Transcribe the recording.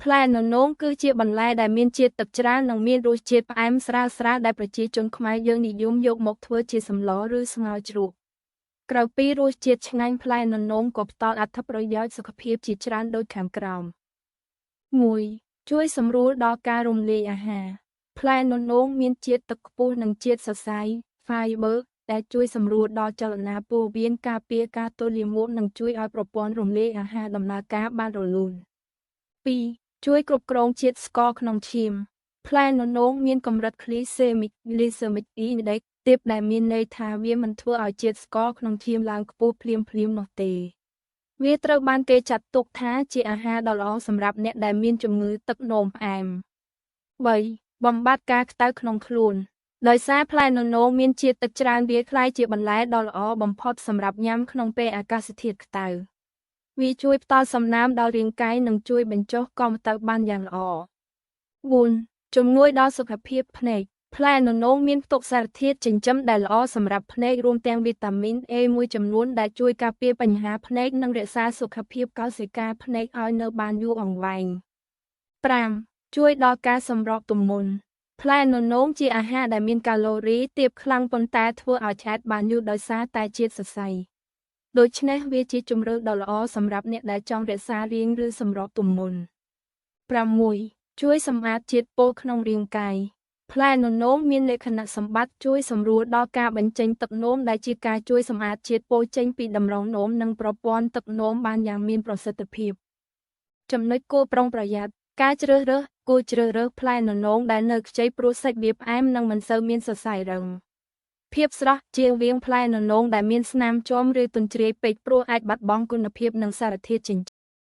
ផ្លែននោងគឺជាបន្លែដែលមានជាតិទឹកច្រើននិងមានរសជាតិផ្អែមស្រាលៗដែលប្រជាជនខ្មែរយើងនិយមយកមកធ្វើជាសម្លឬស្ងោរជ្រូកក្រៅពីរសជាតិឆ្ងាញ់ផ្លែននោងក៏ផ្ដល់អត្ថប្រយោជន៍សុខភាពជាច្រើនដូចខាងក្រោម 1. ជួយសម្រួលដល់ការរំលាយអាហារផ្លែននោងមានជាតិទឹកខ្ពស់និងជាតិសរសៃ fiber ដែលជួយសម្រួលដល់ចលនាពោះវៀនការពារការទល់លាមកនិងជួយឲ្យប្រព័ន្ធរំលាយអាហារដំណើរការបានរលូន 2. ជួយគ្រប់គ្រងជាតិស្ករក្នុងឈាមផ្លែននោងមានកម្រិត glycemic index ទាបដែលមានន័យថាវាមិនធ្វើឲ្យជាតិស្ករក្នុងឈាមឡើងខ្ពស់ភ្លាមៗនោះទេវាត្រូវបានគេចាត់ទុកថាជាអាហារដ៏ល្អសម្រាប់អ្នកដែលមានជំងឺទឹកនោមផ្អែម 3. បំបត្តិការក្តៅក្នុងខ្លួនដោយសារផ្លែននោងមានជាតិទឹកច្រើនវាក្លាយជាបន្លែដ៏ល្អបំផុតសម្រាប់ញ៉ាំក្នុងពេលអាកាសធាតុក្តៅវាជួយផ្ដល់សំណើមដល់រាងកាយនិងជួយបញ្ចុះកម្ដៅបានយ៉ាងល្អ 4. ជំនួយដល់សុខភាពភ្នែកផ្លែននោងមានផ្ទុកសារធាតុចិញ្ចឹមដែលល្អសម្រាប់ភ្នែករួមទាំងវីតាមីន A មួយចំនួនដែលជួយការពារបញ្ហាភ្នែកនិងរក្សាសុខភាពកោសិកាភ្នែកឲ្យនៅបានយូរអង្វែង 5. ជួយដល់ការសម្រកទម្ងន់ផ្លែននោងជាអាហារដែលមានកាឡូរីទាបខ្លាំងប៉ុន្តែធ្វើឲ្យឆ្អែតបានយូរដោយសារតែជាតិសរសៃដូច្នេះវាជាជម្រើសដ៏ល្អសម្រាប់អ្នកដែលចង់រក្សារាងឬសម្រកទម្ងន់ 6. ជួយសម្អាតជាតិពុលក្នុងរាងកាយផ្លែននោងមានលក្ខណៈសម្បត្តិជួយសម្រួលដល់ការបញ្ចេញទឹកនោមដែលជាការជួយសម្អាតជាតិពុលចេញពីតម្រងនោមនិងប្រព័ន្ធទឹកនោមបានយ៉ាងមានប្រសិទ្ធភាពចំណុចគួរប្រុងប្រយ័ត្នការជ្រើសរើសគួរជ្រើសរើសផ្លែននោងដែលនៅខ្ចីព្រោះសាច់វាផ្អែមនិងមិនសូវមានសរសៃរឹងភាពស្រស់ជៀសវាងផ្លែននោងដែលមានស្នាមជាំឬទន្ជ្រាយពេកព្រោះអាចបាត់បង់គុណភាពនិងសារធាតុចិញ្